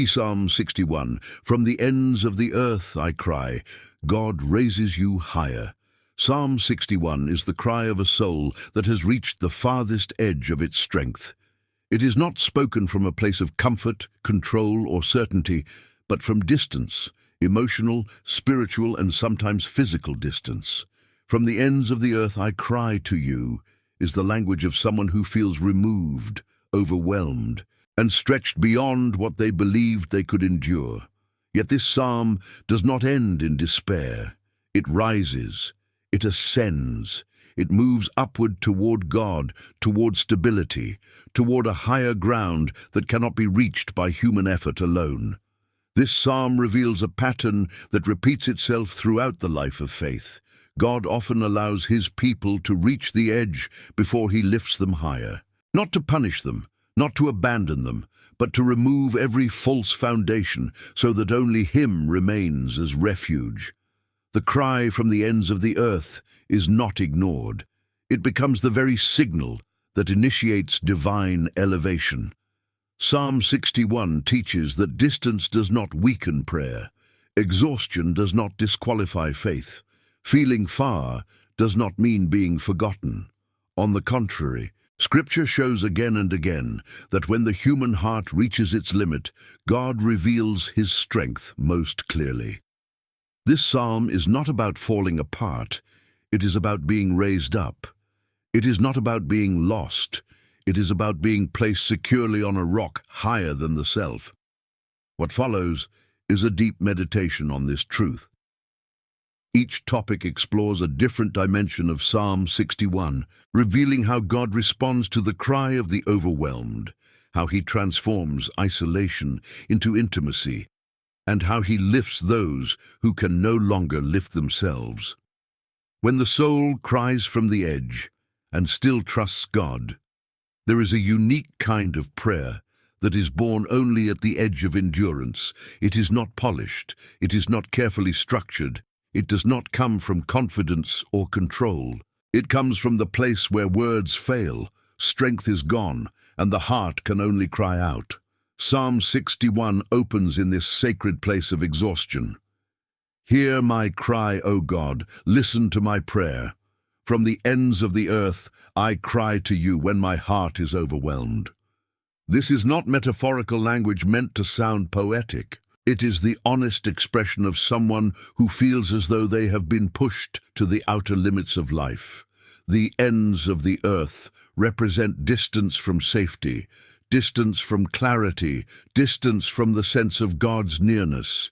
See Psalm 61. From the ends of the earth I cry, God raises you higher. Psalm 61 is the cry of a soul that has reached the farthest edge of its strength. It is not spoken from a place of comfort, control, or certainty, but from distance, emotional, spiritual, and sometimes physical distance. From the ends of the earth I cry to you is the language of someone who feels removed, overwhelmed, and stretched beyond what they believed they could endure. Yet this psalm does not end in despair. It rises, it ascends, it moves upward toward God, toward stability, toward a higher ground that cannot be reached by human effort alone. This psalm reveals a pattern that repeats itself throughout the life of faith. God often allows his people to reach the edge before he lifts them higher. Not to punish them, not to abandon them, but to remove every false foundation so that only him remains as refuge. The cry from the ends of the earth is not ignored. It becomes the very signal that initiates divine elevation. Psalm 61 teaches that distance does not weaken prayer. Exhaustion does not disqualify faith. Feeling far does not mean being forgotten. On the contrary, Scripture shows again and again that when the human heart reaches its limit, God reveals his strength most clearly. This psalm is not about falling apart. It is about being raised up. It is not about being lost. It is about being placed securely on a rock higher than the self. What follows is a deep meditation on this truth. Each topic explores a different dimension of Psalm 61, revealing how God responds to the cry of the overwhelmed, how he transforms isolation into intimacy, and how he lifts those who can no longer lift themselves. When the soul cries from the edge and still trusts God, there is a unique kind of prayer that is born only at the edge of endurance. It is not polished, it is not carefully structured, it does not come from confidence or control. It comes from the place where words fail, strength is gone, and the heart can only cry out. Psalm 61 opens in this sacred place of exhaustion. Hear my cry, O God, listen to my prayer. From the ends of the earth I cry to you when my heart is overwhelmed. This is not metaphorical language meant to sound poetic. It is the honest expression of someone who feels as though they have been pushed to the outer limits of life. The ends of the earth represent distance from safety, distance from clarity, distance from the sense of God's nearness.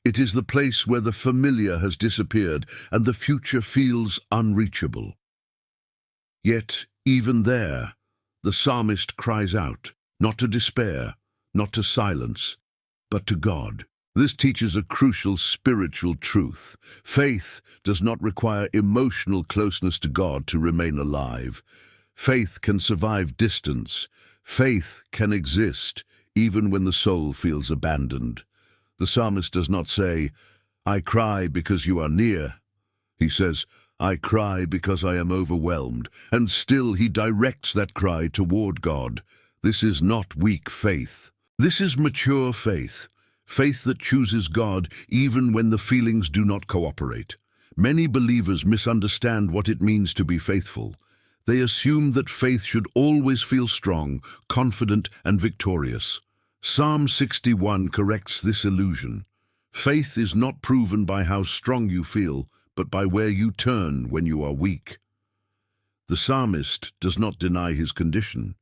It is the place where the familiar has disappeared and the future feels unreachable. Yet, even there, the psalmist cries out, not to despair, not to silence, but to God. This teaches a crucial spiritual truth. Faith does not require emotional closeness to God to remain alive. Faith can survive distance. Faith can exist even when the soul feels abandoned. The psalmist does not say, I cry because you are near. He says, I cry because I am overwhelmed, and still he directs that cry toward God. This is not weak faith. This is mature faith, faith that chooses God even when the feelings do not cooperate. Many believers misunderstand what it means to be faithful. They assume that faith should always feel strong, confident, and victorious. Psalm 61 corrects this illusion. Faith is not proven by how strong you feel, but by where you turn when you are weak. The psalmist does not deny his condition.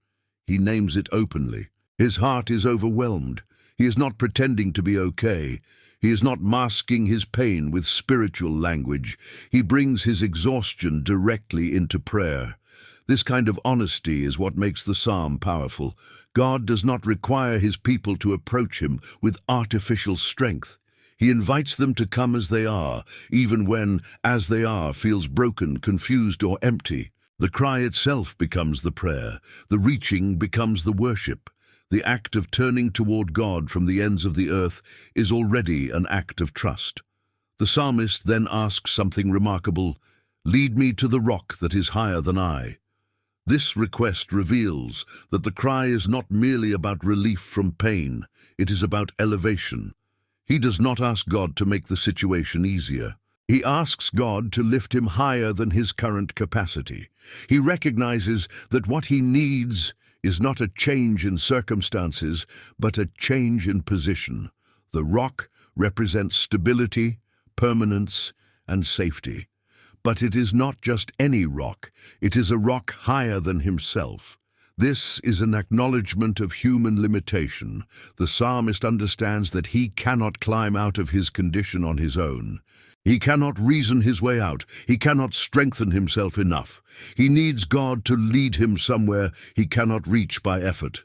He names it openly. His heart is overwhelmed. He is not pretending to be okay. He is not masking his pain with spiritual language. He brings his exhaustion directly into prayer. This kind of honesty is what makes the psalm powerful. God does not require his people to approach him with artificial strength. He invites them to come as they are, even when, as they are, feels broken, confused, or empty. The cry itself becomes the prayer. The reaching becomes the worship. The act of turning toward God from the ends of the earth is already an act of trust. The psalmist then asks something remarkable, "Lead me to the rock that is higher than I." This request reveals that the cry is not merely about relief from pain, it is about elevation. He does not ask God to make the situation easier. He asks God to lift him higher than his current capacity. He recognizes that what he needs is not a change in circumstances, but a change in position. The rock represents stability, permanence, and safety. But it is not just any rock, it is a rock higher than himself. This is an acknowledgement of human limitation. The psalmist understands that he cannot climb out of his condition on his own. He cannot reason his way out. He cannot strengthen himself enough. He needs God to lead him somewhere he cannot reach by effort.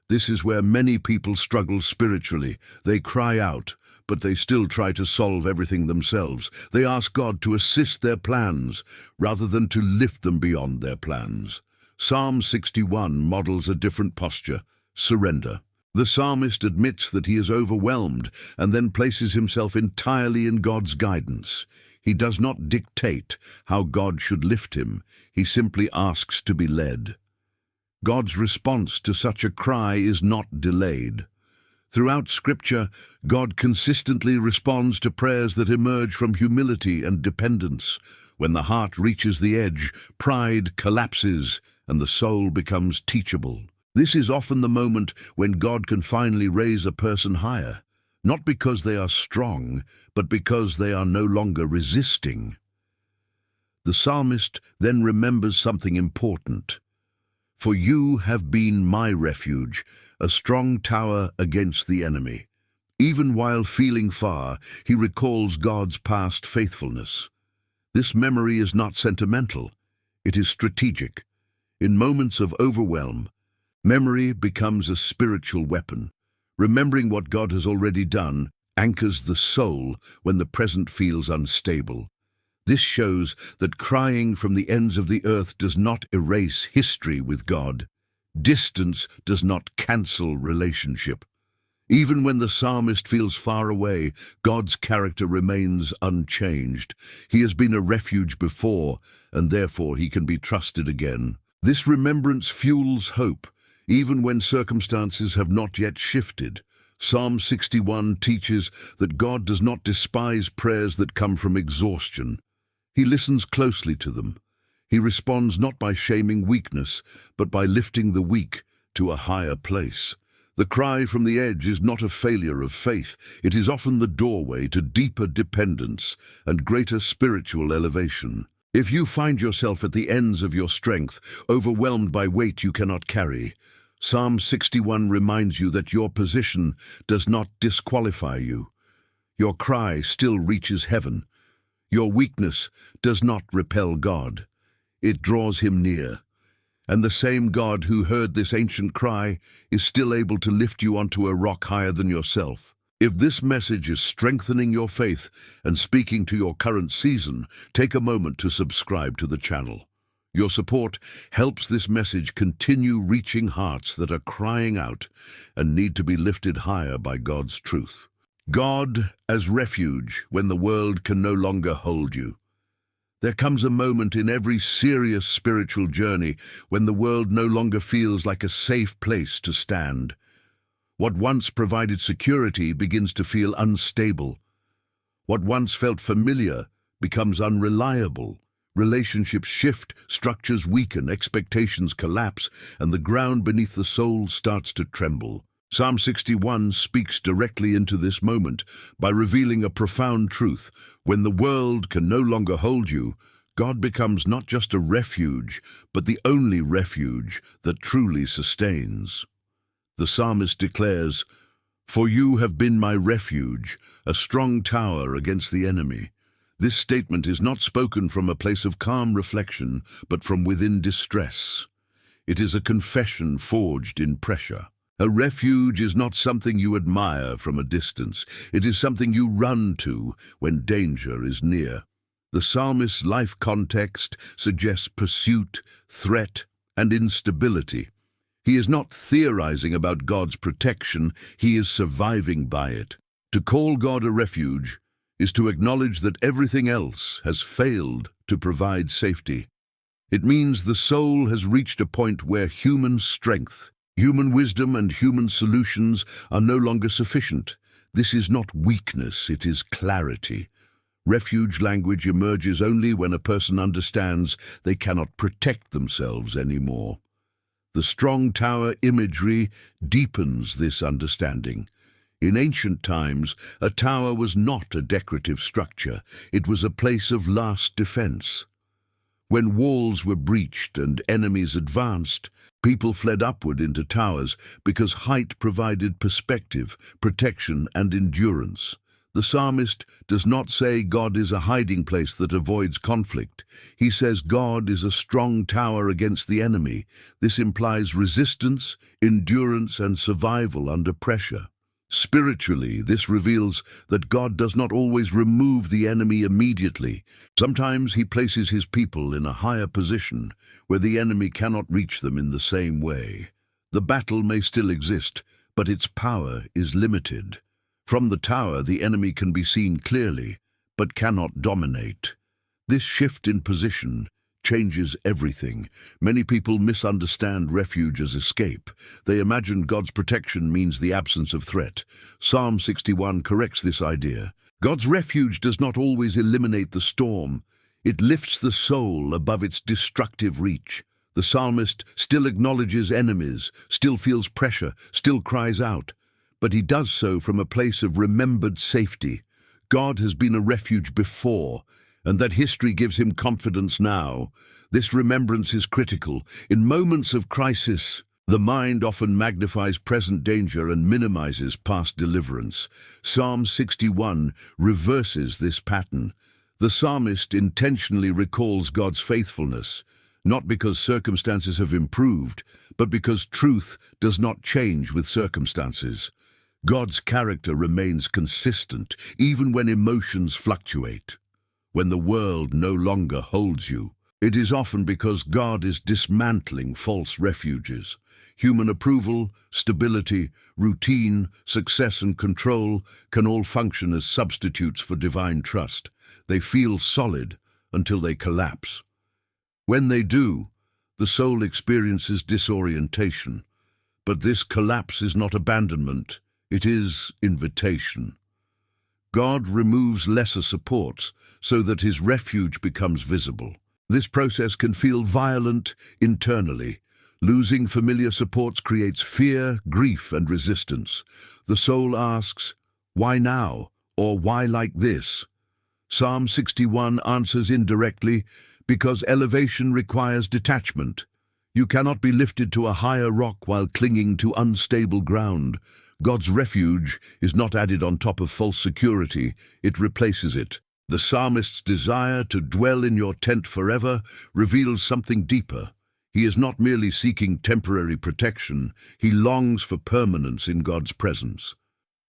This is where many people struggle spiritually. They cry out, but they still try to solve everything themselves. They ask God to assist their plans rather than to lift them beyond their plans. Psalm 61 models a different posture: surrender. The psalmist admits that he is overwhelmed and then places himself entirely in God's guidance. He does not dictate how God should lift him. He simply asks to be led. God's response to such a cry is not delayed. Throughout Scripture, God consistently responds to prayers that emerge from humility and dependence. When the heart reaches the edge, pride collapses and the soul becomes teachable. This is often the moment when God can finally raise a person higher, not because they are strong, but because they are no longer resisting. The psalmist then remembers something important. For you have been my refuge, a strong tower against the enemy. Even while feeling far, he recalls God's past faithfulness. This memory is not sentimental, it is strategic. In moments of overwhelm, memory becomes a spiritual weapon. Remembering what God has already done anchors the soul when the present feels unstable. This shows that crying from the ends of the earth does not erase history with God. Distance does not cancel relationship. Even when the psalmist feels far away, God's character remains unchanged. He has been a refuge before, and therefore he can be trusted again. This remembrance fuels hope, even when circumstances have not yet shifted. Psalm 61 teaches that God does not despise prayers that come from exhaustion. He listens closely to them. He responds not by shaming weakness, but by lifting the weak to a higher place. The cry from the edge is not a failure of faith. It is often the doorway to deeper dependence and greater spiritual elevation. If you find yourself at the ends of your strength, overwhelmed by weight you cannot carry, Psalm 61 reminds you that your position does not disqualify you. Your cry still reaches heaven. Your weakness does not repel God. It draws him near. And the same God who heard this ancient cry is still able to lift you onto a rock higher than yourself. If this message is strengthening your faith and speaking to your current season, take a moment to subscribe to the channel. Your support helps this message continue reaching hearts that are crying out and need to be lifted higher by God's truth. God as refuge when the world can no longer hold you. There comes a moment in every serious spiritual journey when the world no longer feels like a safe place to stand. What once provided security begins to feel unstable. What once felt familiar becomes unreliable. Relationships shift, structures weaken, expectations collapse, and the ground beneath the soul starts to tremble. Psalm 61 speaks directly into this moment by revealing a profound truth. When the world can no longer hold you, God becomes not just a refuge, but the only refuge that truly sustains. The psalmist declares, "For you have been my refuge, a strong tower against the enemy." This statement is not spoken from a place of calm reflection, but from within distress. It is a confession forged in pressure. A refuge is not something you admire from a distance. It is something you run to when danger is near. The psalmist's life context suggests pursuit, threat, and instability. He is not theorizing about God's protection, he is surviving by it. To call God a refuge is to acknowledge that everything else has failed to provide safety. It means the soul has reached a point where human strength, human wisdom and human solutions are no longer sufficient. This is not weakness, it is clarity. Refuge language emerges only when a person understands they cannot protect themselves anymore. The strong tower imagery deepens this understanding. In ancient times, a tower was not a decorative structure, it was a place of last defense. When walls were breached and enemies advanced, people fled upward into towers because height provided perspective, protection, and endurance. The psalmist does not say God is a hiding place that avoids conflict. He says God is a strong tower against the enemy. This implies resistance, endurance, and survival under pressure. Spiritually, this reveals that God does not always remove the enemy immediately. Sometimes he places his people in a higher position where the enemy cannot reach them in the same way. The battle may still exist, but its power is limited. From the tower, the enemy can be seen clearly, but cannot dominate. This shift in position changes everything. Many people misunderstand refuge as escape. They imagine God's protection means the absence of threat. Psalm 61 corrects this idea. God's refuge does not always eliminate the storm. It lifts the soul above its destructive reach. The psalmist still acknowledges enemies, still feels pressure, still cries out. But he does so from a place of remembered safety. God has been a refuge before, and that history gives him confidence now. This remembrance is critical. In moments of crisis, the mind often magnifies present danger and minimizes past deliverance. Psalm 61 reverses this pattern. The psalmist intentionally recalls God's faithfulness, not because circumstances have improved, but because truth does not change with circumstances. God's character remains consistent, even when emotions fluctuate. When the world no longer holds you, it is often because God is dismantling false refuges. Human approval, stability, routine, success and control can all function as substitutes for divine trust. They feel solid until they collapse. When they do, the soul experiences disorientation. But this collapse is not abandonment, it is invitation. God removes lesser supports so that his refuge becomes visible. This process can feel violent internally. Losing familiar supports creates fear, grief, and resistance. The soul asks, "Why now?" or "Why like this?" Psalm 61 answers indirectly, because elevation requires detachment. You cannot be lifted to a higher rock while clinging to unstable ground. God's refuge is not added on top of false security, it replaces it. The psalmist's desire to dwell in your tent forever reveals something deeper. He is not merely seeking temporary protection, he longs for permanence in God's presence.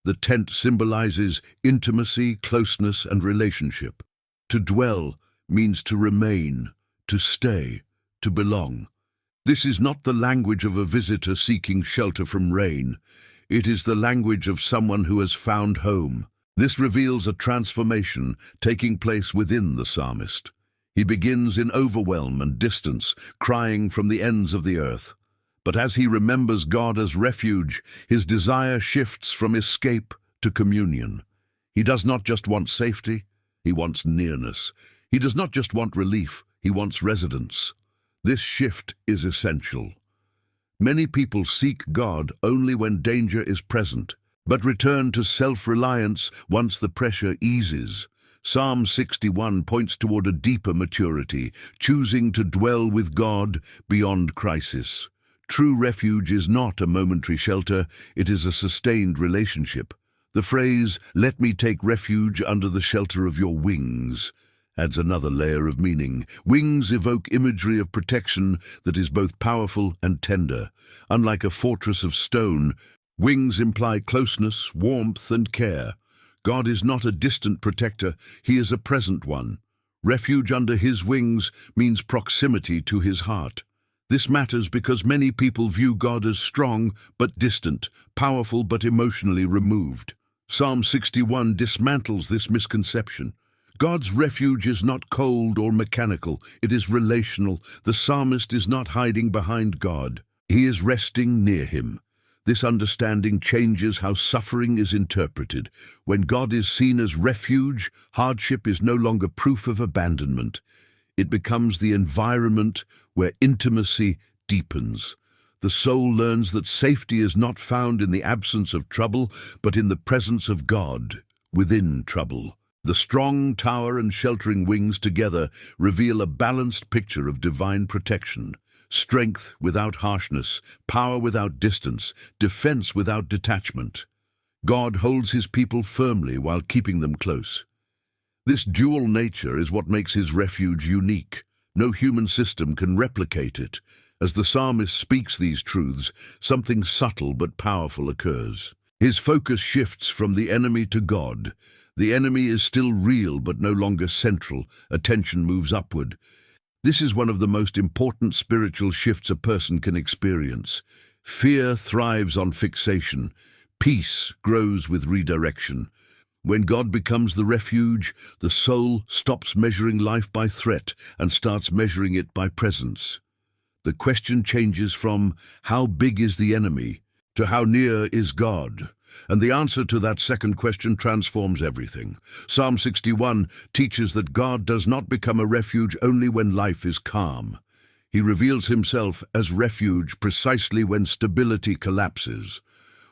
The tent symbolizes intimacy, closeness, and relationship. To dwell means to remain, to stay, to belong. This is not the language of a visitor seeking shelter from rain. It is the language of someone who has found home. This reveals a transformation taking place within the psalmist. He begins in overwhelm and distance, crying from the ends of the earth. But as he remembers God as refuge, his desire shifts from escape to communion. He does not just want safety, he wants nearness. He does not just want relief, he wants residence. This shift is essential. Many people seek God only when danger is present, but return to self-reliance once the pressure eases. Psalm 61 points toward a deeper maturity, choosing to dwell with God beyond crisis. True refuge is not a momentary shelter, it is a sustained relationship. The phrase, "Let me take refuge under the shelter of your wings," adds another layer of meaning. Wings evoke imagery of protection that is both powerful and tender. Unlike a fortress of stone, wings imply closeness, warmth, and care. God is not a distant protector, he is a present one. Refuge under his wings means proximity to his heart. This matters because many people view God as strong but distant, powerful but emotionally removed. Psalm 61 dismantles this misconception. God's refuge is not cold or mechanical, it is relational. The psalmist is not hiding behind God. He is resting near him. This understanding changes how suffering is interpreted. When God is seen as refuge, hardship is no longer proof of abandonment. It becomes the environment where intimacy deepens. The soul learns that safety is not found in the absence of trouble, but in the presence of God within trouble. The strong tower and sheltering wings together reveal a balanced picture of divine protection. Strength without harshness, power without distance, defense without detachment. God holds his people firmly while keeping them close. This dual nature is what makes his refuge unique. No human system can replicate it. As the psalmist speaks these truths, something subtle but powerful occurs. His focus shifts from the enemy to God. The enemy is still real but no longer central. Attention moves upward. This is one of the most important spiritual shifts a person can experience. Fear thrives on fixation. Peace grows with redirection. When God becomes the refuge, the soul stops measuring life by threat and starts measuring it by presence. The question changes from how big is the enemy to how near is God? And the answer to that second question transforms everything. Psalm 61 teaches that God does not become a refuge only when life is calm. He reveals himself as refuge precisely when stability collapses.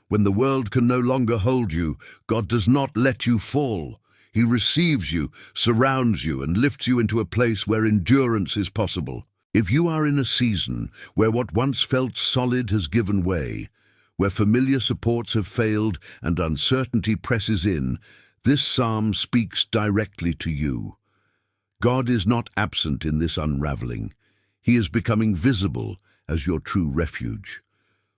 When the world can no longer hold you, God does not let you fall. He receives you, surrounds you, and lifts you into a place where endurance is possible. If you are in a season where what once felt solid has given way, where familiar supports have failed and uncertainty presses in, this psalm speaks directly to you. God is not absent in this unraveling. He is becoming visible as your true refuge.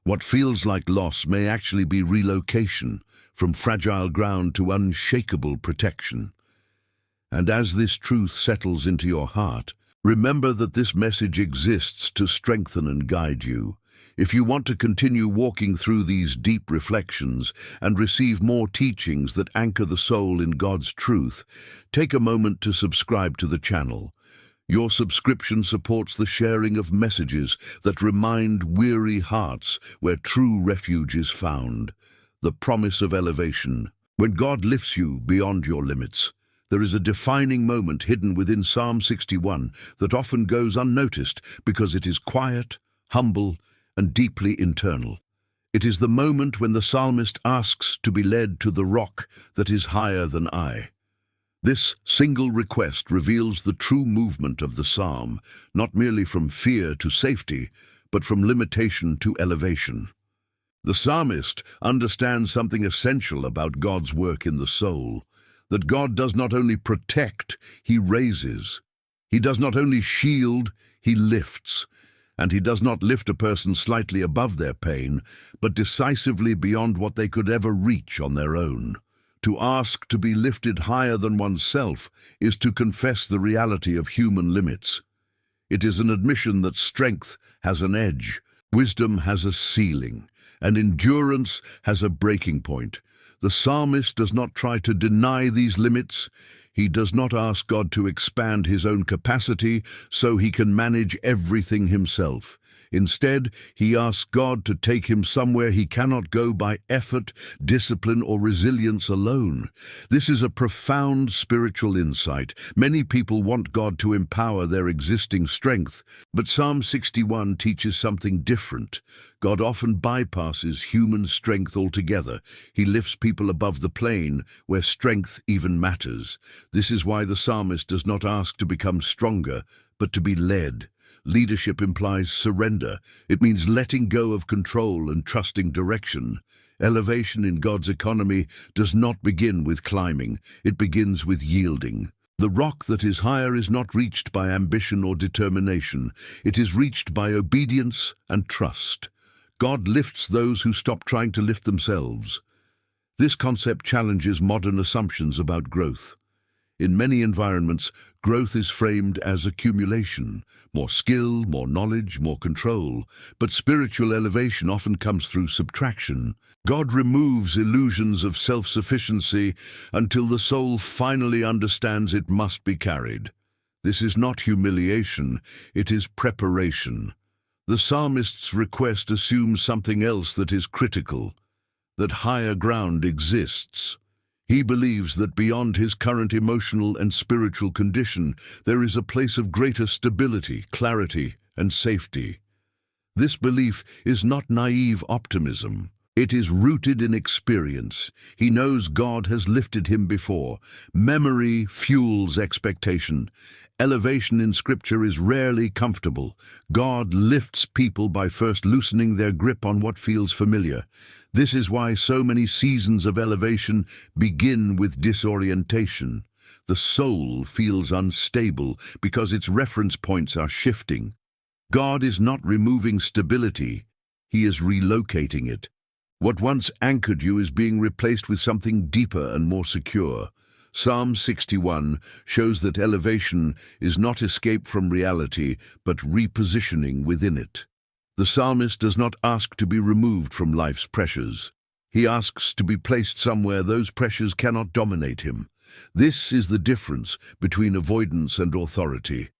What feels like loss may actually be relocation from fragile ground to unshakable protection. And as this truth settles into your heart, remember that this message exists to strengthen and guide you. If you want to continue walking through these deep reflections and receive more teachings that anchor the soul in God's truth, take a moment to subscribe to the channel. Your subscription supports the sharing of messages that remind weary hearts where true refuge is found. The promise of elevation. When God lifts you beyond your limits, there is a defining moment hidden within Psalm 61 that often goes unnoticed because it is quiet, humble, and deeply internal. It is the moment when the psalmist asks to be led to the rock that is higher than I. This single request reveals the true movement of the psalm, not merely from fear to safety, but from limitation to elevation. The psalmist understands something essential about God's work in the soul, that God does not only protect, he raises. He does not only shield, he lifts. And he does not lift a person slightly above their pain, but decisively beyond what they could ever reach on their own. To ask to be lifted higher than oneself is to confess the reality of human limits. It is an admission that strength has an edge, wisdom has a ceiling, and endurance has a breaking point. The psalmist does not try to deny these limits. He does not ask God to expand his own capacity so he can manage everything himself. Instead, he asks God to take him somewhere he cannot go by effort, discipline, or resilience alone. This is a profound spiritual insight. Many people want God to empower their existing strength, but Psalm 61 teaches something different. God often bypasses human strength altogether. He lifts people above the plane where strength even matters. This is why the psalmist does not ask to become stronger, but to be led. Leadership implies surrender. It means letting go of control and trusting direction. Elevation in God's economy does not begin with climbing. It begins with yielding. The rock that is higher is not reached by ambition or determination. It is reached by obedience and trust. God lifts those who stop trying to lift themselves. This concept challenges modern assumptions about growth. In many environments, growth is framed as accumulation, more skill, more knowledge, more control. But spiritual elevation often comes through subtraction. God removes illusions of self-sufficiency until the soul finally understands it must be carried. This is not humiliation, it is preparation. The psalmist's request assumes something else that is critical, that higher ground exists. He believes that beyond his current emotional and spiritual condition, there is a place of greater stability, clarity, and safety. This belief is not naive optimism. It is rooted in experience. He knows God has lifted him before. Memory fuels expectation. Elevation in Scripture is rarely comfortable. God lifts people by first loosening their grip on what feels familiar. This is why so many seasons of elevation begin with disorientation. The soul feels unstable because its reference points are shifting. God is not removing stability, He is relocating it. What once anchored you is being replaced with something deeper and more secure. Psalm 61 shows that elevation is not escape from reality, but repositioning within it. The psalmist does not ask to be removed from life's pressures. He asks to be placed somewhere those pressures cannot dominate him. This is the difference between avoidance and authority.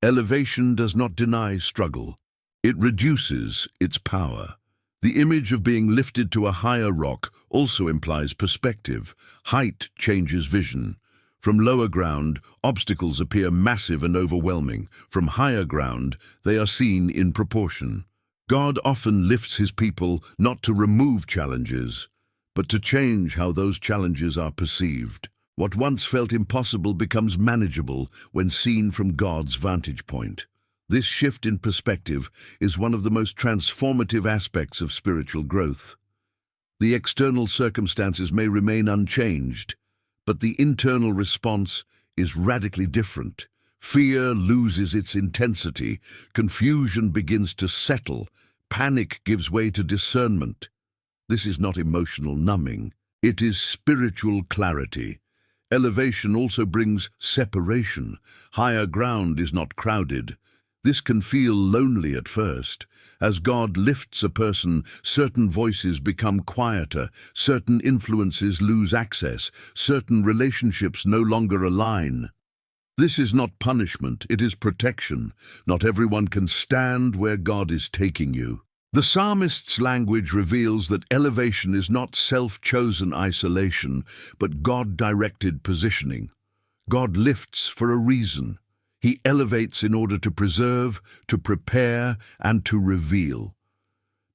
Elevation does not deny struggle. It reduces its power. The image of being lifted to a higher rock also implies perspective. Height changes vision. From lower ground, obstacles appear massive and overwhelming. From higher ground, they are seen in proportion. God often lifts his people not to remove challenges, but to change how those challenges are perceived. What once felt impossible becomes manageable when seen from God's vantage point. This shift in perspective is one of the most transformative aspects of spiritual growth. The external circumstances may remain unchanged, but the internal response is radically different. Fear loses its intensity, confusion begins to settle, panic gives way to discernment. This is not emotional numbing, it is spiritual clarity. Elevation also brings separation. Higher ground is not crowded. This can feel lonely at first. As God lifts a person, certain voices become quieter, certain influences lose access, certain relationships no longer align. This is not punishment, it is protection. Not everyone can stand where God is taking you. The psalmist's language reveals that elevation is not self-chosen isolation, but God-directed positioning. God lifts for a reason. He elevates in order to preserve, to prepare, and to reveal.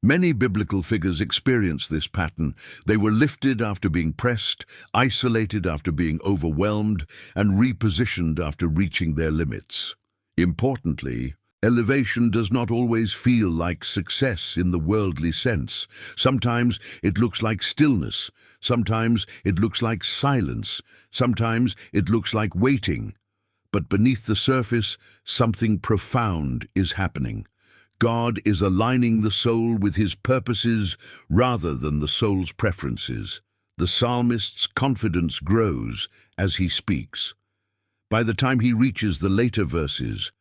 Many biblical figures experience this pattern. They were lifted after being pressed, isolated after being overwhelmed, and repositioned after reaching their limits. Importantly, elevation does not always feel like success in the worldly sense. Sometimes it looks like stillness. Sometimes it looks like silence. Sometimes it looks like waiting. But beneath the surface, something profound is happening. God is aligning the soul with his purposes rather than the soul's preferences. The psalmist's confidence grows as he speaks. By the time he reaches the later verses,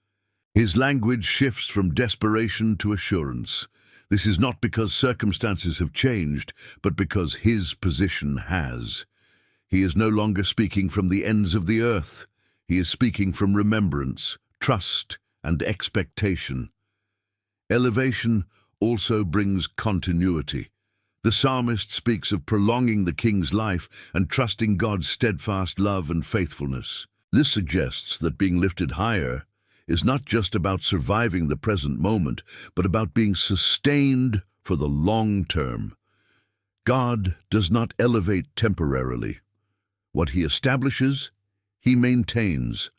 his language shifts from desperation to assurance. This is not because circumstances have changed, but because his position has. He is no longer speaking from the ends of the earth. He is speaking from remembrance, trust, and expectation. Elevation also brings continuity. The psalmist speaks of prolonging the king's life and trusting God's steadfast love and faithfulness. This suggests that being lifted higher is not just about surviving the present moment, but about being sustained for the long term. God does not elevate temporarily. What he establishes, he maintains.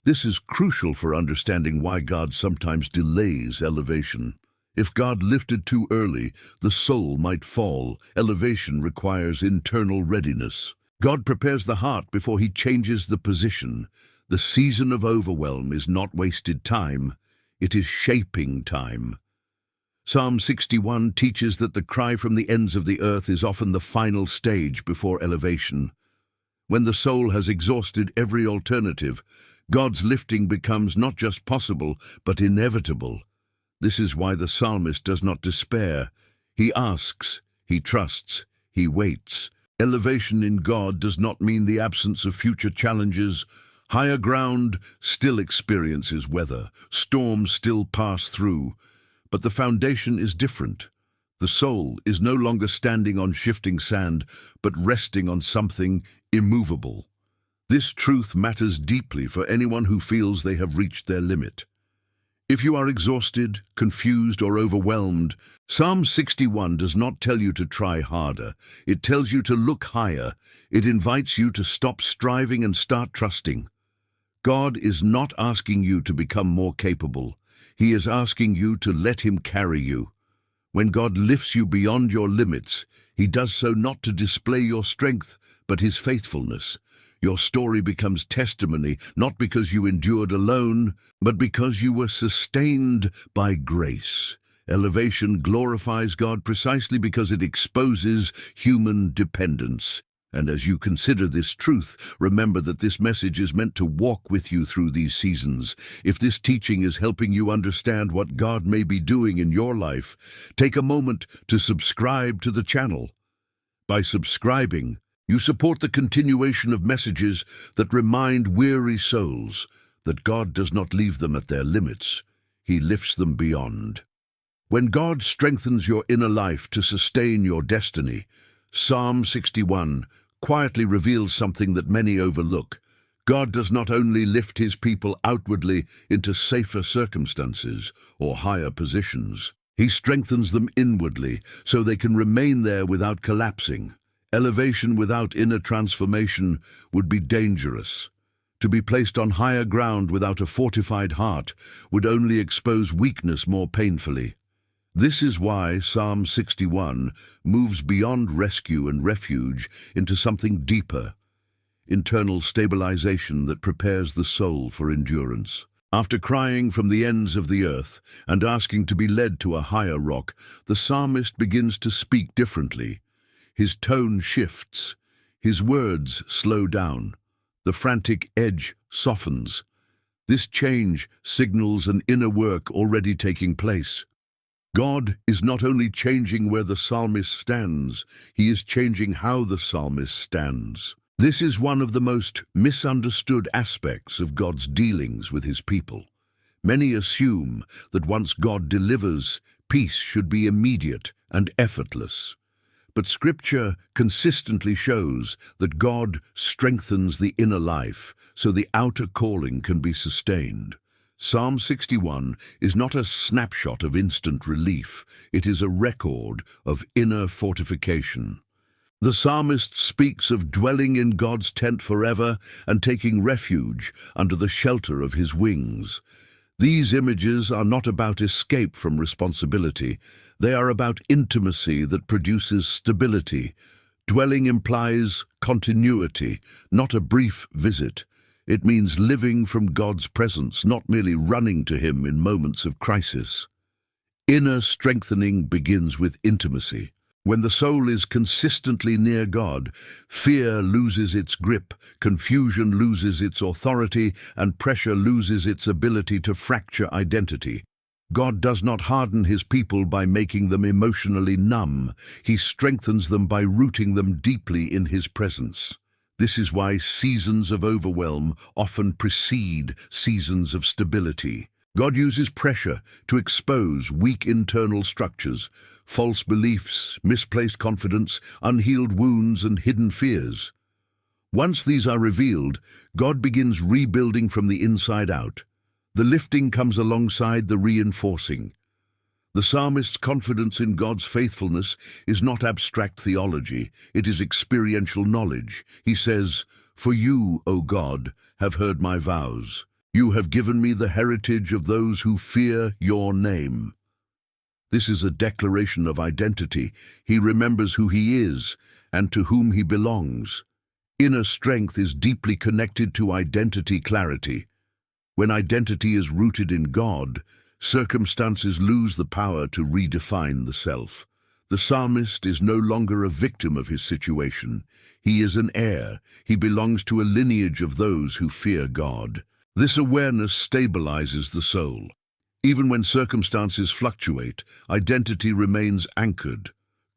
This is crucial for understanding why God sometimes delays elevation. If God lifted too early, the soul might fall. Elevation requires internal readiness. God prepares the heart before he changes the position. The season of overwhelm is not wasted time, it is shaping time. Psalm 61 teaches that the cry from the ends of the earth is often the final stage before elevation. When the soul has exhausted every alternative, God's lifting becomes not just possible, but inevitable. This is why the psalmist does not despair. He asks, he trusts, he waits. Elevation in God does not mean the absence of future challenges. Higher ground still experiences weather, storms still pass through, but the foundation is different. The soul is no longer standing on shifting sand, but resting on something immovable. This truth matters deeply for anyone who feels they have reached their limit. If you are exhausted, confused, or overwhelmed, Psalm 61 does not tell you to try harder. It tells you to look higher. It invites you to stop striving and start trusting. God is not asking you to become more capable. He is asking you to let Him carry you. When God lifts you beyond your limits, He does so not to display your strength, but His faithfulness. Your story becomes testimony, not because you endured alone, but because you were sustained by grace. Elevation glorifies God precisely because it exposes human dependence. And as you consider this truth, remember that this message is meant to walk with you through these seasons. If this teaching is helping you understand what God may be doing in your life, take a moment to subscribe to the channel. By subscribing, you support the continuation of messages that remind weary souls that God does not leave them at their limits. He lifts them beyond. When God strengthens your inner life to sustain your destiny, Psalm 61 quietly reveals something that many overlook. God does not only lift His people outwardly into safer circumstances or higher positions. He strengthens them inwardly so they can remain there without collapsing. Elevation without inner transformation would be dangerous. To be placed on higher ground without a fortified heart would only expose weakness more painfully. This is why Psalm 61 moves beyond rescue and refuge into something deeper, internal stabilization that prepares the soul for endurance. After crying from the ends of the earth and asking to be led to a higher rock, the psalmist begins to speak differently. His tone shifts, his words slow down, the frantic edge softens. This change signals an inner work already taking place. God is not only changing where the psalmist stands, He is changing how the psalmist stands. This is one of the most misunderstood aspects of God's dealings with His people. Many assume that once God delivers, peace should be immediate and effortless. But Scripture consistently shows that God strengthens the inner life so the outer calling can be sustained. Psalm 61 is not a snapshot of instant relief, it is a record of inner fortification. The psalmist speaks of dwelling in God's tent forever and taking refuge under the shelter of His wings. These images are not about escape from responsibility, they are about intimacy that produces stability. Dwelling implies continuity, not a brief visit. It means living from God's presence, not merely running to Him in moments of crisis. Inner strengthening begins with intimacy. When the soul is consistently near God, fear loses its grip, confusion loses its authority, and pressure loses its ability to fracture identity. God does not harden His people by making them emotionally numb. He strengthens them by rooting them deeply in His presence. This is why seasons of overwhelm often precede seasons of stability. God uses pressure to expose weak internal structures, false beliefs, misplaced confidence, unhealed wounds, and hidden fears. Once these are revealed, God begins rebuilding from the inside out. The lifting comes alongside the reinforcing. The psalmist's confidence in God's faithfulness is not abstract theology, it is experiential knowledge. He says, "For you, O God, have heard my vows. You have given me the heritage of those who fear your name." This is a declaration of identity. He remembers who he is and to whom he belongs. Inner strength is deeply connected to identity clarity. When identity is rooted in God, circumstances lose the power to redefine the self. The psalmist is no longer a victim of his situation. He is an heir. He belongs to a lineage of those who fear God. This awareness stabilizes the soul. Even when circumstances fluctuate, identity remains anchored.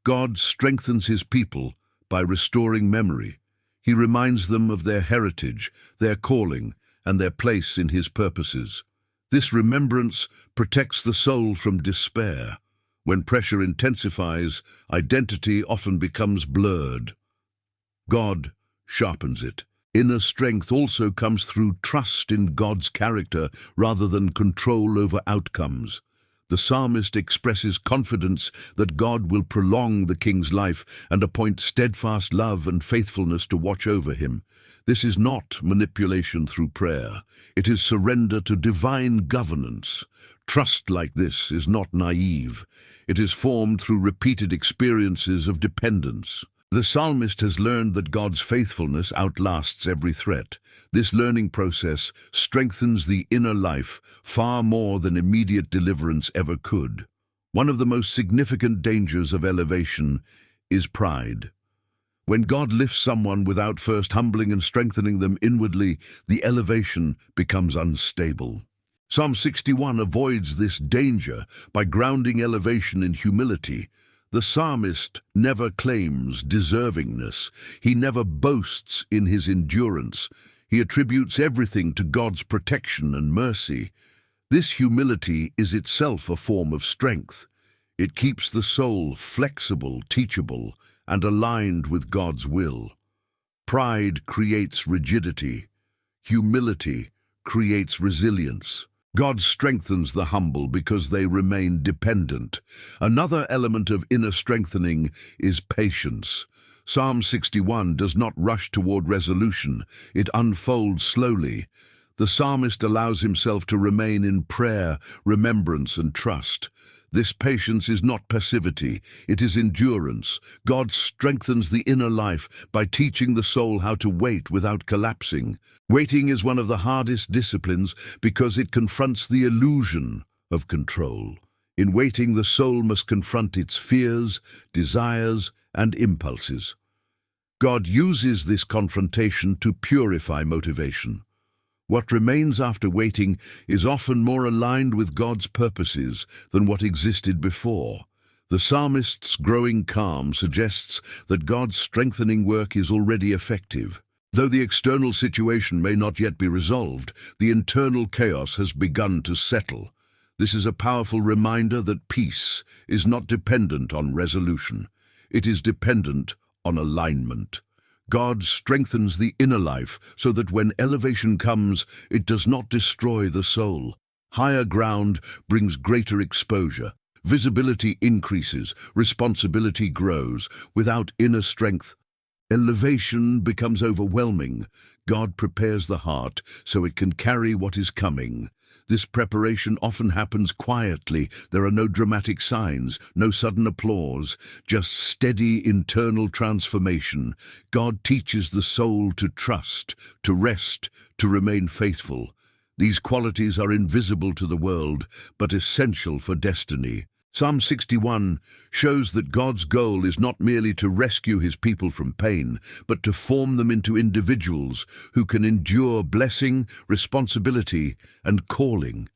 God strengthens his people by restoring memory. He reminds them of their heritage, their calling, and their place in his purposes. This remembrance protects the soul from despair. When pressure intensifies, identity often becomes blurred. God sharpens it. Inner strength also comes through trust in God's character rather than control over outcomes. The psalmist expresses confidence that God will prolong the king's life and appoint steadfast love and faithfulness to watch over him. This is not manipulation through prayer. It is surrender to divine governance. Trust like this is not naive. It is formed through repeated experiences of dependence. The psalmist has learned that God's faithfulness outlasts every threat. This learning process strengthens the inner life far more than immediate deliverance ever could. One of the most significant dangers of elevation is pride. When God lifts someone without first humbling and strengthening them inwardly, the elevation becomes unstable. Psalm 61 avoids this danger by grounding elevation in humility. The psalmist never claims deservingness. He never boasts in his endurance. He attributes everything to God's protection and mercy. This humility is itself a form of strength. It keeps the soul flexible, teachable, and aligned with God's will. Pride creates rigidity. Humility creates resilience. God strengthens the humble because they remain dependent. Another element of inner strengthening is patience. Psalm 61 does not rush toward resolution. It unfolds slowly. The psalmist allows himself to remain in prayer, remembrance, and trust. This patience is not passivity, it is endurance. God strengthens the inner life by teaching the soul how to wait without collapsing. Waiting is one of the hardest disciplines because it confronts the illusion of control. In waiting, the soul must confront its fears, desires, and impulses. God uses this confrontation to purify motivation. What remains after waiting is often more aligned with God's purposes than what existed before. The psalmist's growing calm suggests that God's strengthening work is already effective. Though the external situation may not yet be resolved, the internal chaos has begun to settle. This is a powerful reminder that peace is not dependent on resolution. It is dependent on alignment. God strengthens the inner life so that when elevation comes, it does not destroy the soul. Higher ground brings greater exposure. Visibility increases, responsibility grows. Without inner strength, elevation becomes overwhelming. God prepares the heart so it can carry what is coming. This preparation often happens quietly. There are no dramatic signs, no sudden applause, just steady internal transformation. God teaches the soul to trust, to rest, to remain faithful. These qualities are invisible to the world, but essential for destiny. Psalm 61 shows that God's goal is not merely to rescue his people from pain, but to form them into individuals who can endure blessing, responsibility, and calling.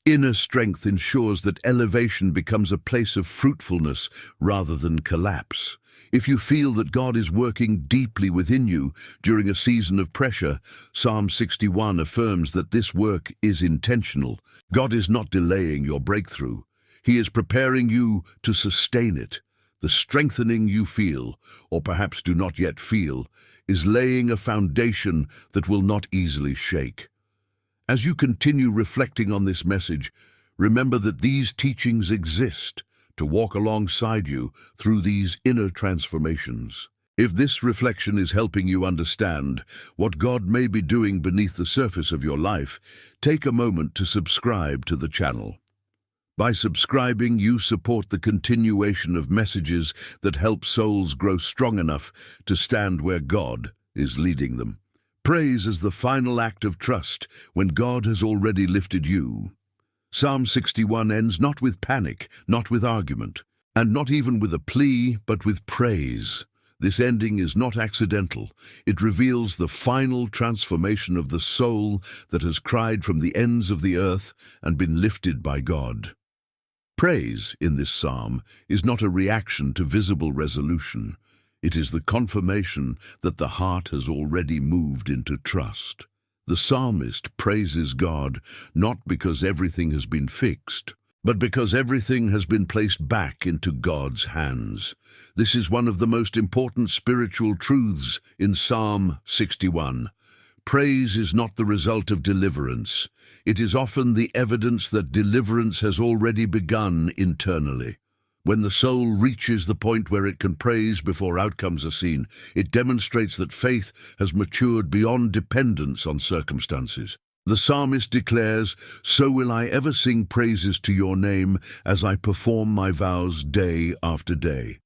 Inner strength ensures that elevation becomes a place of fruitfulness rather than collapse. If you feel that God is working deeply within you during a season of pressure, Psalm 61 affirms that this work is intentional. God is not delaying your breakthrough. He is preparing you to sustain it. The strengthening you feel, or perhaps do not yet feel, is laying a foundation that will not easily shake. As you continue reflecting on this message, remember that these teachings exist to walk alongside you through these inner transformations. If this reflection is helping you understand what God may be doing beneath the surface of your life, take a moment to subscribe to the channel. By subscribing, you support the continuation of messages that help souls grow strong enough to stand where God is leading them. Praise is the final act of trust when God has already lifted you. Psalm 61 ends not with panic, not with argument, And not even with a plea, but with praise. This ending is not accidental. It reveals the final transformation of the soul that has cried from the ends of the earth and been lifted by God. Praise, in this psalm, is not a reaction to visible resolution. It is the confirmation that the heart has already moved into trust. The psalmist praises God not because everything has been fixed, but because everything has been placed back into God's hands. This is one of the most important spiritual truths in Psalm 61. Praise is not the result of deliverance. It is often the evidence that deliverance has already begun internally. When the soul reaches the point where it can praise before outcomes are seen, it demonstrates that faith has matured beyond dependence on circumstances. The psalmist declares, "So will I ever sing praises to your name as I perform my vows day after day."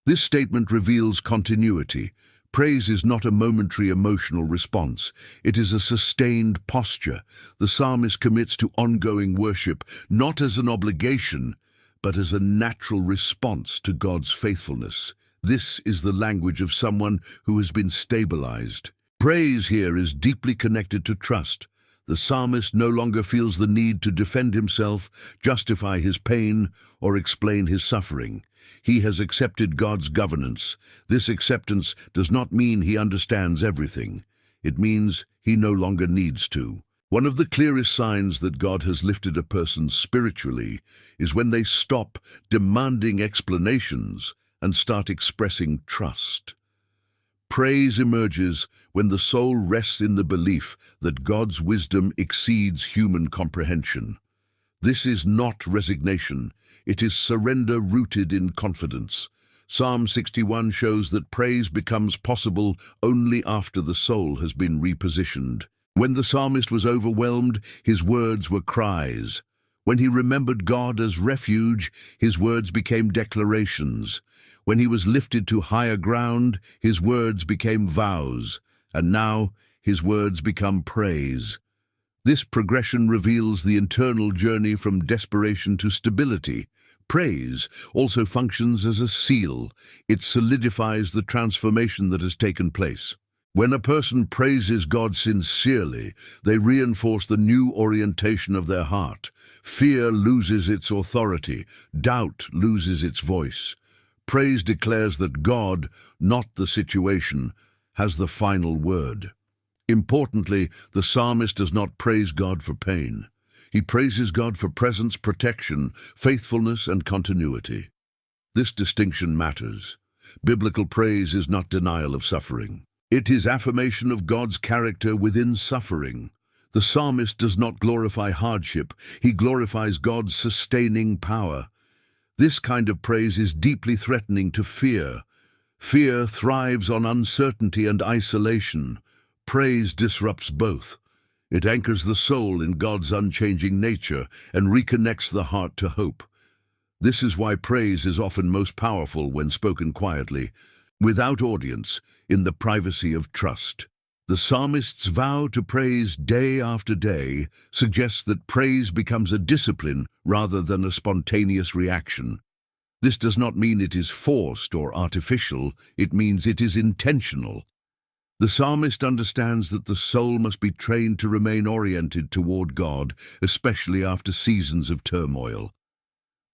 This statement reveals continuity. Praise is not a momentary emotional response. It is a sustained posture. The psalmist commits to ongoing worship, not as an obligation, but as a natural response to God's faithfulness. This is the language of someone who has been stabilized. Praise here is deeply connected to trust. The psalmist no longer feels the need to defend himself, justify his pain, or explain his suffering. He has accepted God's governance. This acceptance does not mean he understands everything. It means he no longer needs to. One of the clearest signs that God has lifted a person spiritually is when they stop demanding explanations and start expressing trust. Praise emerges when the soul rests in the belief that God's wisdom exceeds human comprehension. This is not resignation. It is surrender rooted in confidence. Psalm 61 shows that praise becomes possible only after the soul has been repositioned. When the psalmist was overwhelmed, his words were cries. When he remembered God as refuge, his words became declarations. When he was lifted to higher ground, his words became vows. And now, his words become praise. This progression reveals the internal journey from desperation to stability. Praise also functions as a seal. It solidifies the transformation that has taken place. When a person praises God sincerely, they reinforce the new orientation of their heart. Fear loses its authority. Doubt loses its voice. Praise declares that God, not the situation, has the final word. Importantly, the psalmist does not praise God for pain. He praises God for presence, protection, faithfulness, and continuity. This distinction matters. Biblical praise is not denial of suffering. It is affirmation of God's character within suffering. The psalmist does not glorify hardship. He glorifies God's sustaining power. This kind of praise is deeply threatening to fear. Fear thrives on uncertainty and isolation. Praise disrupts both. It anchors the soul in God's unchanging nature and reconnects the heart to hope. This is why praise is often most powerful when spoken quietly, without audience, in the privacy of trust. The psalmist's vow to praise day after day suggests that praise becomes a discipline rather than a spontaneous reaction. This does not mean it is forced or artificial, it means it is intentional. The psalmist understands that the soul must be trained to remain oriented toward God, especially after seasons of turmoil.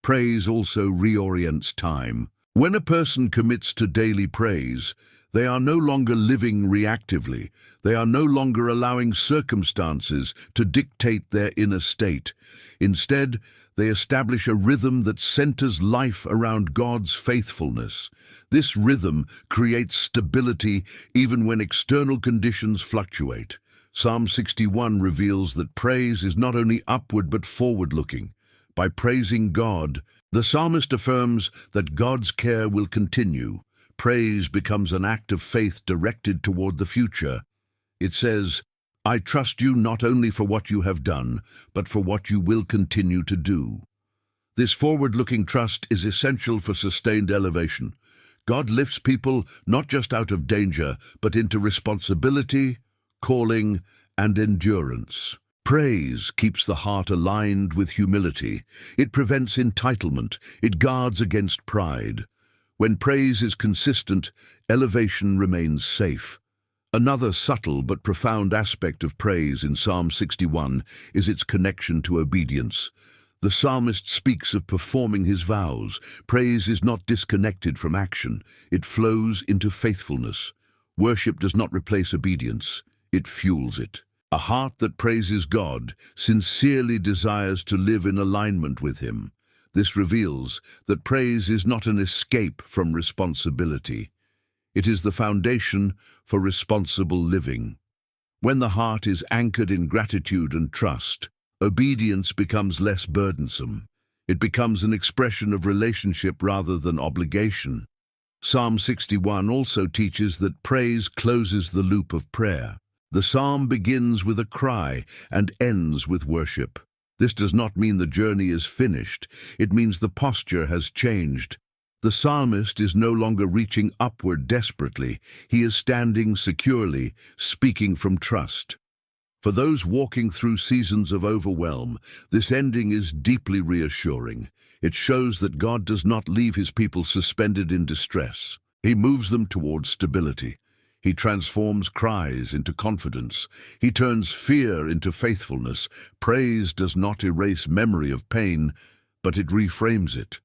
Praise also reorients time. When a person commits to daily praise, they are no longer living reactively. They are no longer allowing circumstances to dictate their inner state. Instead, they establish a rhythm that centers life around God's faithfulness. This rhythm creates stability even when external conditions fluctuate. Psalm 61 reveals that praise is not only upward but forward-looking. By praising God, the psalmist affirms that God's care will continue. Praise becomes an act of faith directed toward the future. It says, "I trust you not only for what you have done, but for what you will continue to do." This forward-looking trust is essential for sustained elevation. God lifts people not just out of danger, but into responsibility, calling, and endurance. Praise keeps the heart aligned with humility. It prevents entitlement. It guards against pride. When praise is consistent, elevation remains safe. Another subtle but profound aspect of praise in Psalm 61 is its connection to obedience. The psalmist speaks of performing his vows. Praise is not disconnected from action. It flows into faithfulness. Worship does not replace obedience. It fuels it. A heart that praises God sincerely desires to live in alignment with Him. This reveals that praise is not an escape from responsibility. It is the foundation for responsible living. When the heart is anchored in gratitude and trust, obedience becomes less burdensome. It becomes an expression of relationship rather than obligation. Psalm 61 also teaches that praise closes the loop of prayer. The psalm begins with a cry and ends with worship. This does not mean the journey is finished. It means the posture has changed. The psalmist is no longer reaching upward desperately. He is standing securely, speaking from trust. For those walking through seasons of overwhelm, this ending is deeply reassuring. It shows that God does not leave His people suspended in distress. He moves them towards stability. He transforms cries into confidence. He turns fear into faithfulness. Praise does not erase memory of pain, but it reframes it.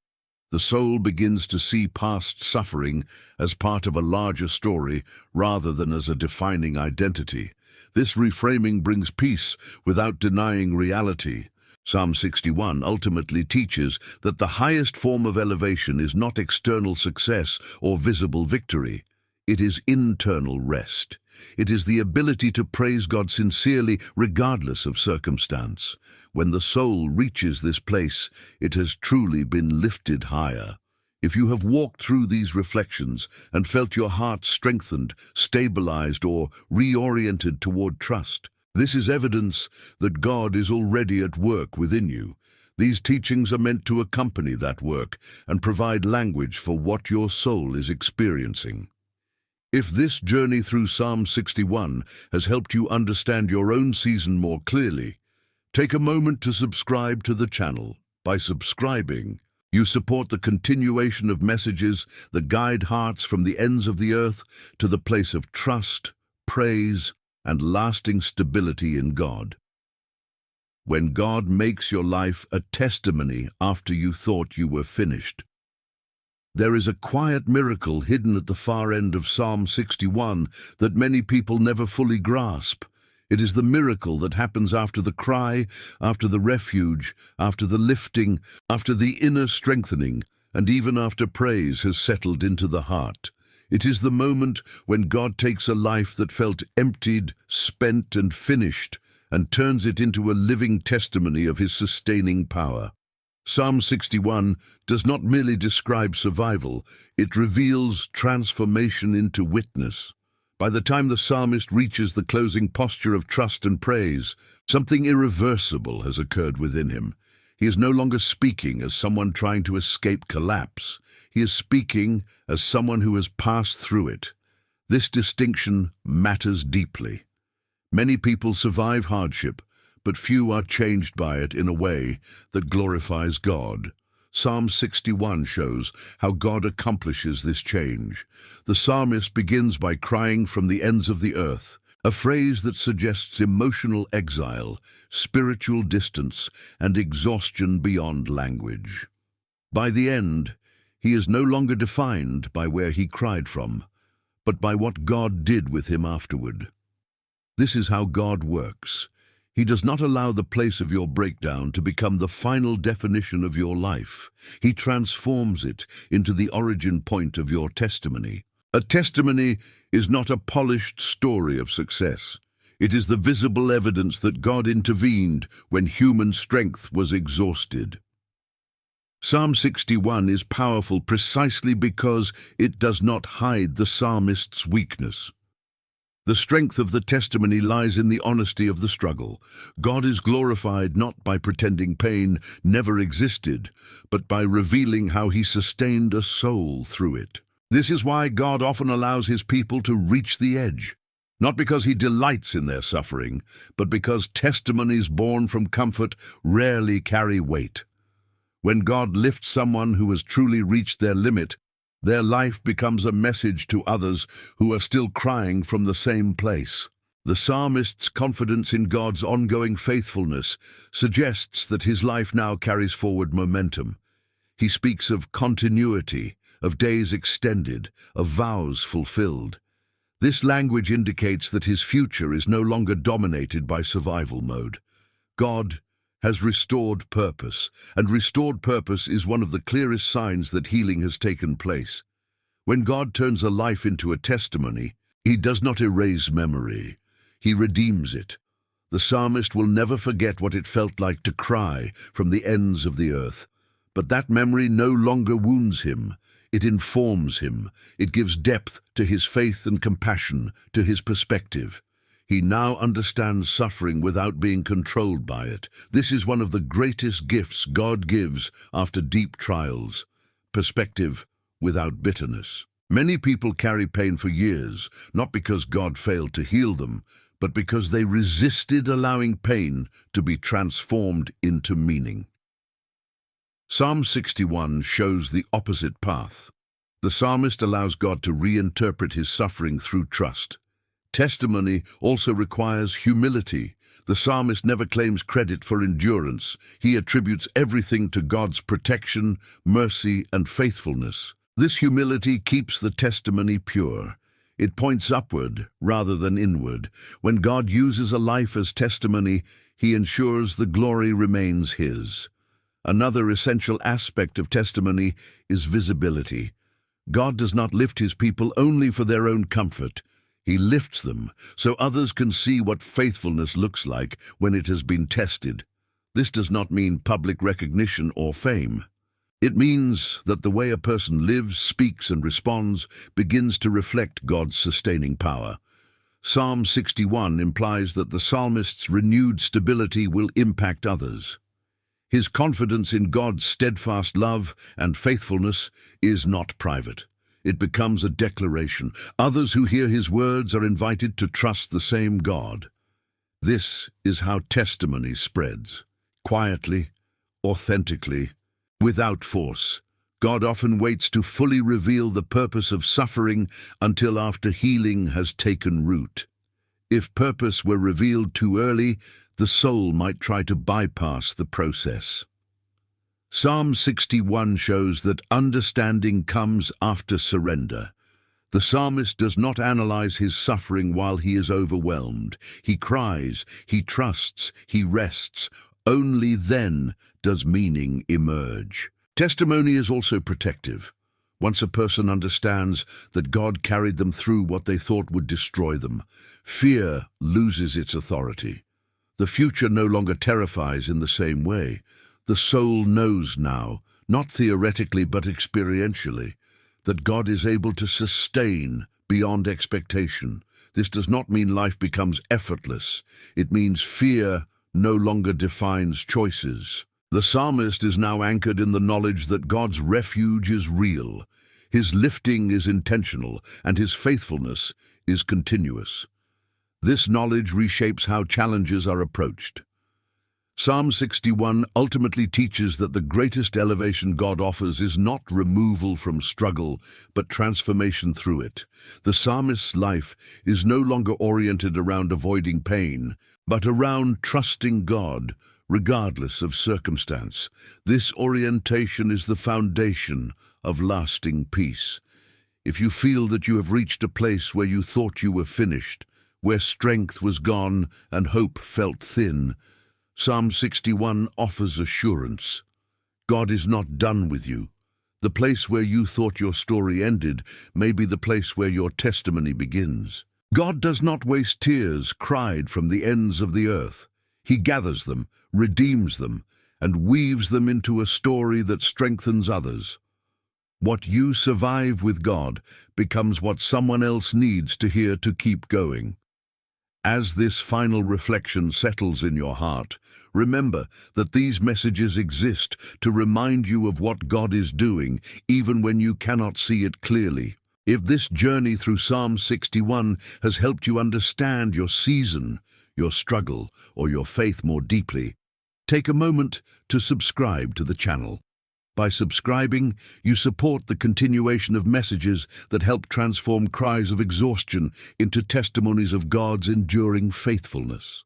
The soul begins to see past suffering as part of a larger story rather than as a defining identity. This reframing brings peace without denying reality. Psalm 61 ultimately teaches that the highest form of elevation is not external success or visible victory. It is internal rest. It is the ability to praise God sincerely regardless of circumstance. When the soul reaches this place, it has truly been lifted higher. If you have walked through these reflections and felt your heart strengthened, stabilized, or reoriented toward trust, this is evidence that God is already at work within you. These teachings are meant to accompany that work and provide language for what your soul is experiencing. If this journey through Psalm 61 has helped you understand your own season more clearly, take a moment to subscribe to the channel. By subscribing, you support the continuation of messages that guide hearts from the ends of the earth to the place of trust, praise, and lasting stability in God. When God makes your life a testimony after you thought you were finished. There is a quiet miracle hidden at the far end of Psalm 61 that many people never fully grasp. It is the miracle that happens after the cry, after the refuge, after the lifting, after the inner strengthening, and even after praise has settled into the heart. It is the moment when God takes a life that felt emptied, spent, and finished, and turns it into a living testimony of His sustaining power. Psalm 61 does not merely describe survival, it reveals transformation into witness. By the time the psalmist reaches the closing posture of trust and praise, something irreversible has occurred within him. He is no longer speaking as someone trying to escape collapse. He is speaking as someone who has passed through it. This distinction matters deeply. Many people survive hardship, but few are changed by it in a way that glorifies God. Psalm 61 shows how God accomplishes this change. The psalmist begins by crying from the ends of the earth, a phrase that suggests emotional exile, spiritual distance, and exhaustion beyond language. By the end, he is no longer defined by where he cried from, but by what God did with him afterward. This is how God works. He does not allow the place of your breakdown to become the final definition of your life. He transforms it into the origin point of your testimony. A testimony is not a polished story of success. It is the visible evidence that God intervened when human strength was exhausted. Psalm 61 is powerful precisely because it does not hide the psalmist's weakness. The strength of the testimony lies in the honesty of the struggle. God is glorified not by pretending pain never existed, but by revealing how He sustained a soul through it. This is why God often allows His people to reach the edge. not because he delights in their suffering, but because testimonies born from comfort rarely carry weight. When God lifts someone who has truly reached their limit, their life becomes a message to others who are still crying from the same place. The psalmist's confidence in God's ongoing faithfulness suggests that his life now carries forward momentum. He speaks of continuity, of days extended, of vows fulfilled. This language indicates that his future is no longer dominated by survival mode. God has restored purpose, and restored purpose is one of the clearest signs that healing has taken place. When God turns a life into a testimony, he does not erase memory. He redeems it. The psalmist will never forget what it felt like to cry from the ends of the earth. But that memory no longer wounds him. It informs him. It gives depth to his faith and compassion, to his perspective. He now understands suffering without being controlled by it. This is one of the greatest gifts God gives after deep trials: perspective without bitterness. Many people carry pain for years, not because God failed to heal them, but because they resisted allowing pain to be transformed into meaning. Psalm 61 shows the opposite path. The psalmist allows God to reinterpret his suffering through trust. Testimony also requires humility. The psalmist never claims credit for endurance. He attributes everything to God's protection, mercy, and faithfulness. This humility keeps the testimony pure. It points upward rather than inward. When God uses a life as testimony, he ensures the glory remains his. Another essential aspect of testimony is visibility. God does not lift his people only for their own comfort. He lifts them so others can see what faithfulness looks like when it has been tested. This does not mean public recognition or fame. It means that the way a person lives, speaks, and responds begins to reflect God's sustaining power. Psalm 61 implies that the psalmist's renewed stability will impact others. His confidence in God's steadfast love and faithfulness is not private. It becomes a declaration. Others who hear his words are invited to trust the same God. This is how testimony spreads: quietly, authentically, without force. God often waits to fully reveal the purpose of suffering until after healing has taken root. If purpose were revealed too early, the soul might try to bypass the process. Psalm 61 shows that understanding comes after surrender. The psalmist does not analyze his suffering while he is overwhelmed. He cries, he trusts, he rests. Only then does meaning emerge. Testimony is also protective. Once a person understands that God carried them through what they thought would destroy them, fear loses its authority. The future no longer terrifies in the same way. The soul knows now, not theoretically but experientially, that God is able to sustain beyond expectation. This does not mean life becomes effortless. It means fear no longer defines choices. The psalmist is now anchored in the knowledge that God's refuge is real. His lifting is intentional, and his faithfulness is continuous. This knowledge reshapes how challenges are approached. Psalm 61 ultimately teaches that the greatest elevation God offers is not removal from struggle, but transformation through it. The psalmist's life is no longer oriented around avoiding pain, but around trusting God, regardless of circumstance. This orientation is the foundation of lasting peace. If you feel that you have reached a place where you thought you were finished, where strength was gone and hope felt thin, Psalm 61 offers assurance. God is not done with you. The place where you thought your story ended may be the place where your testimony begins. God does not waste tears cried from the ends of the earth. He gathers them, redeems them, and weaves them into a story that strengthens others. What you survive with God becomes what someone else needs to hear to keep going. As this final reflection settles in your heart, remember that these messages exist to remind you of what God is doing, even when you cannot see it clearly. If this journey through Psalm 61 has helped you understand your season, your struggle, or your faith more deeply, take a moment to subscribe to the channel. By subscribing, you support the continuation of messages that help transform cries of exhaustion into testimonies of God's enduring faithfulness.